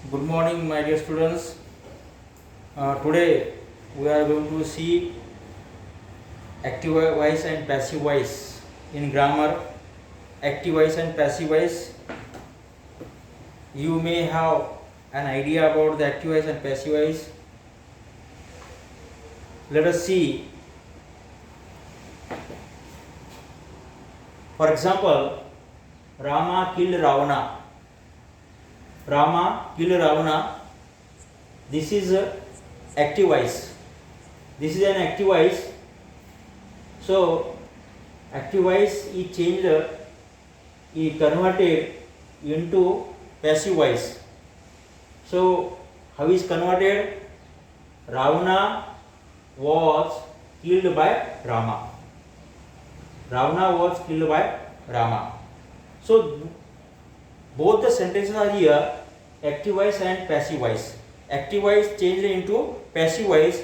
Good morning, my dear students. Today we are going to see active voice and passive voice in grammar. Active voice and passive voice. You may have an idea about the active voice and passive voice. Let us see. For example, Rama killed Ravana. Rama killed Ravana. This is active voice. This is an active voice. So, active voice is changed, is converted into passive voice. So, how is converted? Ravana was killed by Rama. Ravana was killed by Rama. So, both the sentences are here, active voice and passive voice. Active voice changed into passive voice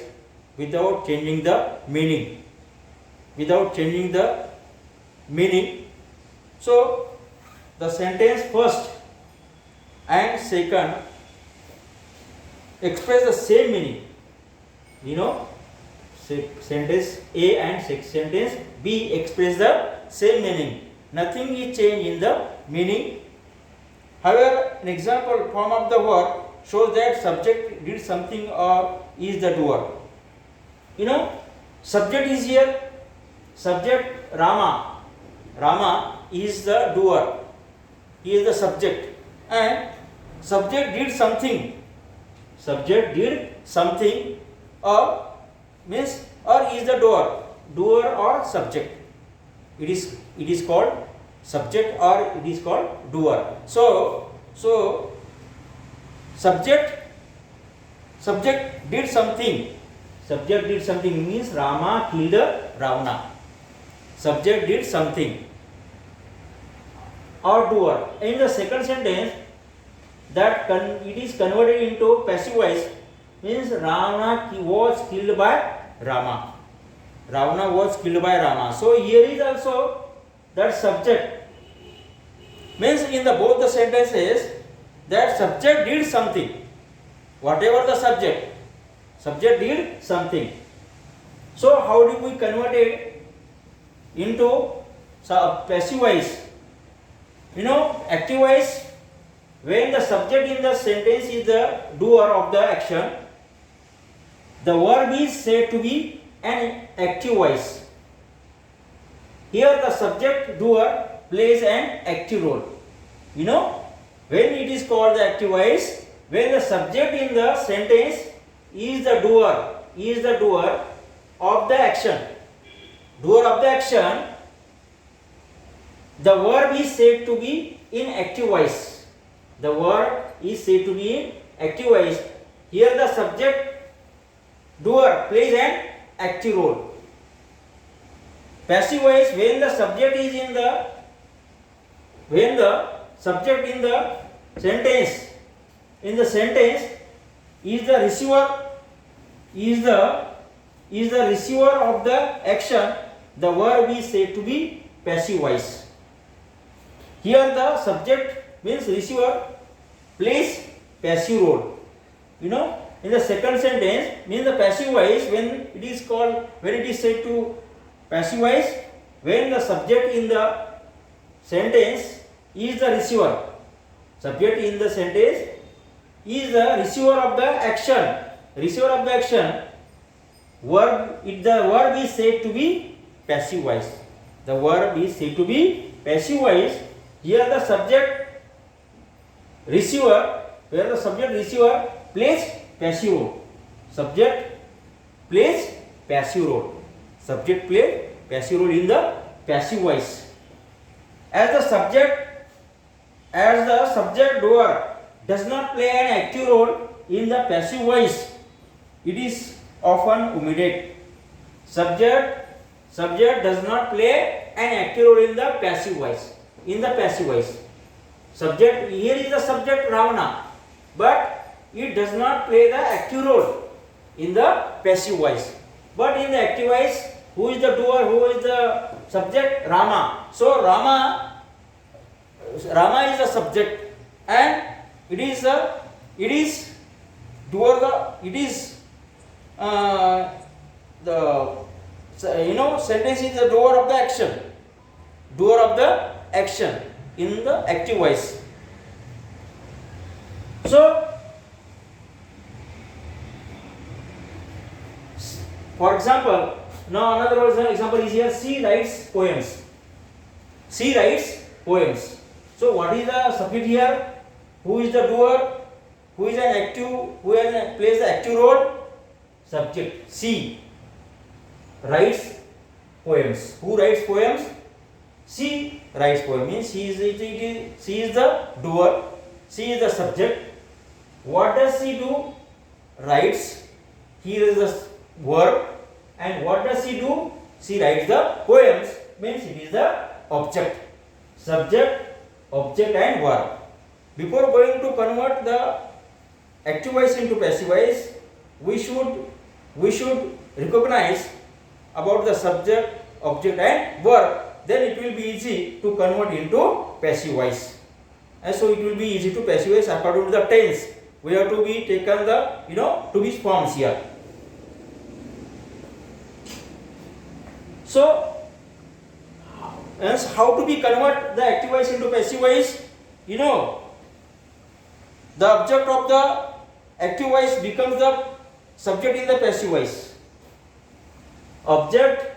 without changing the meaning. Without changing the meaning. So, the sentence first and second express the same meaning. Sentence A and sentence B express the same meaning. Nothing is changed in the meaning. However, an example form of the word shows that subject did something or is the doer. Subject is here. Subject Rama. Rama is the doer. He is the subject. And subject did something. Subject did something or is the doer. Doer or subject. It is called subject or it is called doer. So subject did something. Subject did something means Rama killed Ravana. Subject did something or doer. In the second sentence, that it is converted into passive voice means Ravana was killed by Rama. Ravana was killed by Rama. So here is also that subject means in both the sentences that subject did something. Whatever the subject did something. So how do we convert it into passive voice? Active voice, when the subject in the sentence is the doer of the action, the verb is said to be an active voice. Here the subject doer plays an active role. When it is called the active voice, when the subject in the sentence is the doer of the action. Doer of the action, the verb is said to be in active voice. The verb is said to be in active voice. Here the subject doer plays an active role. Passive voice, when the subject is in the subject in the sentence is the receiver of the action, the verb is said to be passive voice. Here the subject means receiver plays passive role. In the second sentence means the passive voice, when it is said to passive voice, when the subject in the sentence is the receiver. Subject in the sentence is the receiver of the action. Receiver of the action. The verb is said to be passive voice. The verb is said to be passive voice. Here the subject receiver, where the subject receiver plays passive role. Subject plays passive role. Subject plays passive role in the passive voice. As the subject doer does not play an active role in the passive voice, it is often omitted. Subject does not play an active role in the passive voice. Subject, here is the subject Ravana, but it does not play the active role in the passive voice. But in the active voice, who is the doer, who is the subject? Rama. So Rama is the subject and it is it is doer the, it is the, sentence is the doer of the action, doer of the action in the active voice. So for example, now another example is here, she writes poems. She writes poems. So what is the subject here? Who is the doer? Who is an active? Who plays the active role? Subject. She writes poems. Who writes poems? She writes poems. Means she is the doer. She is the subject. What does she do? Writes. Here is the verb. And what does she do? She writes the poems. Means it is the object. Subject, object and verb. Before going to convert the active voice into passive voice, we should recognize about the subject, object and verb. Then it will be easy to convert into passive voice. And so it will be easy to passive voice according to the tense. We have to be taken the to be forms here. So hence how to be convert the active voice into passive voice? The object of the active voice becomes the subject in the passive voice. Object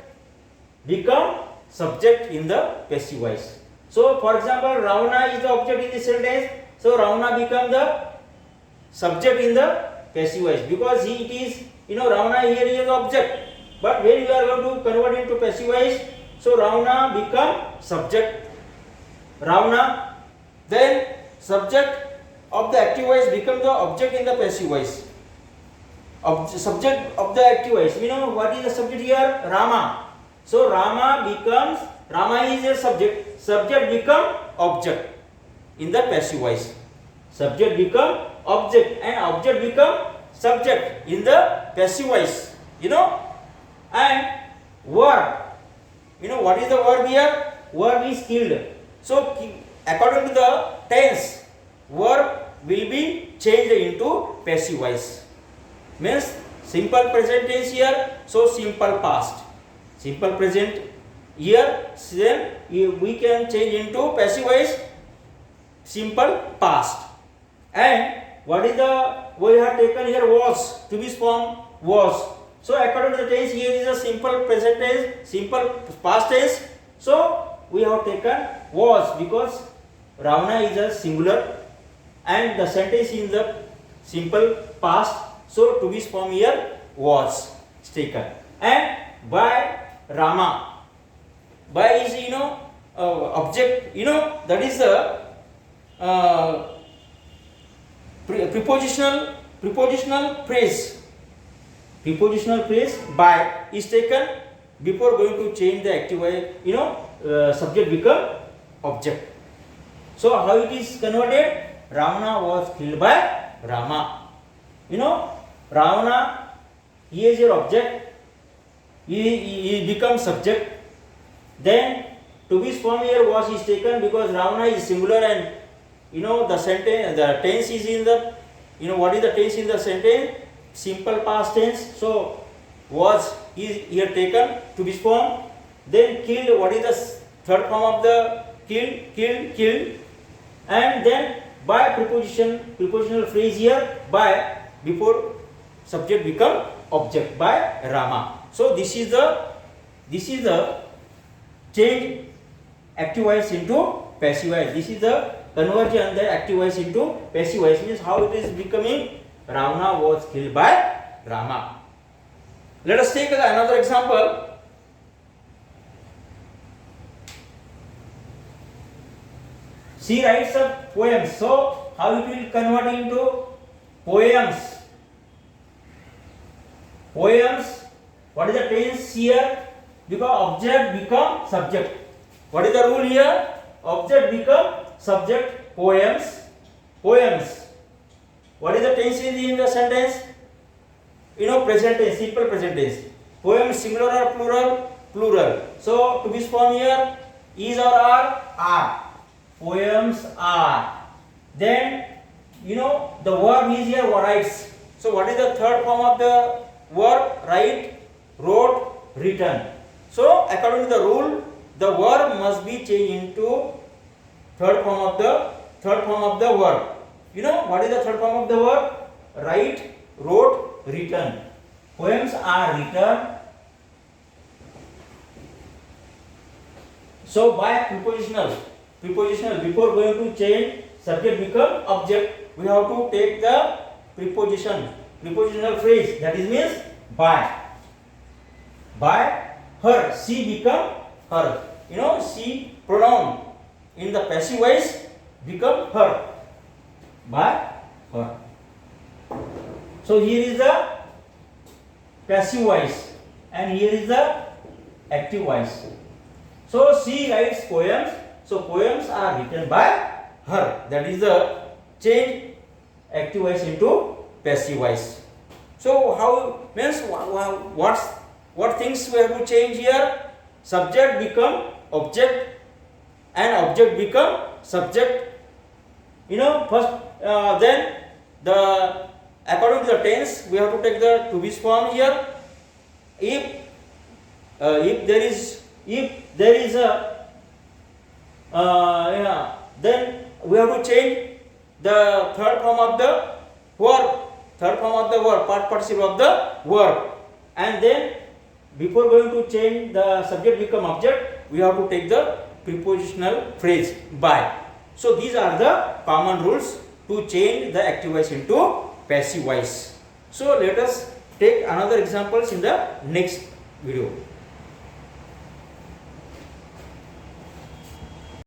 become subject in the passive voice. So for example, Ravana is the object in this sentence. So Ravana become the subject in the passive voice because it is Ravana here is the object. But when you are going to convert into passive voice, so Ravana become subject. Ravana, then subject of the active voice become the object in the passive voice. Subject of the active voice. What is the subject here? Rama. So Rama is a subject. Subject become object in the passive voice. Subject become object and object become subject in the passive voice. And verb. What is the verb here? Verb is killed. So according to the tense, verb will be changed into passive voice. Means simple present tense here, so simple past. Simple present here, then we can change into passive voice, simple past. And what is we have taken here was, to be form was. So according to the tense, here is a simple present tense, simple past tense. So we have taken was because Ravana is a singular and the sentence is in the simple past. So to be form here was taken. And by Rama, by is object, that is the prepositional phrase. Prepositional phrase by is taken before going to change the active voice, subject become object. So how it is converted? Ravana was killed by Rama. Ravana, he is your object, he becomes subject. Then to be form here was is taken because Ravana is singular and the sentence, the tense is in the, what is the tense in the sentence? Simple past tense. So was is here taken to be form. Then killed, what is the third form of the killed. And then by prepositional phrase here by before subject become object by Rama. So this is the change active voice into passive voice. This is the conversion the active voice into passive voice. Means how it is becoming Ravana was killed by Rama. Let us take another example. She writes a poem. So how it will convert into poems? Poems. What is the tense here? Because object become subject. What is the rule here? Object become subject. Poems. Poems. What is the tense in the sentence? Present tense, simple present tense. Poems singular or plural? Plural. So to be form here is or are? Are. Poems are. Then you know, the verb is here writes. So what is the third form of the verb? Write, wrote, written. So according to the rule, the verb must be changed into third form of the verb. You know what is the third form of the verb? Write, wrote, written. Poems are written. So by prepositional before going to change subject become object, we have to take the prepositional phrase, that is means by her, she become her. You know, she pronoun in the passive voice become her, by her. So here is the passive voice and here is the active voice. So she writes poems. So poems are written by her. That is the change active voice into passive voice. So how means what things we have to change here? Subject become object and object become subject. You know, first then the according to the tense we have to take the to be form here. If there is a then we have to change the third form of the verb, part participle of the verb, and then before going to change the subject become object, we have to take the prepositional phrase by. So these are the common rules to change the active voice into passive voice. So let us take another examples in the next video.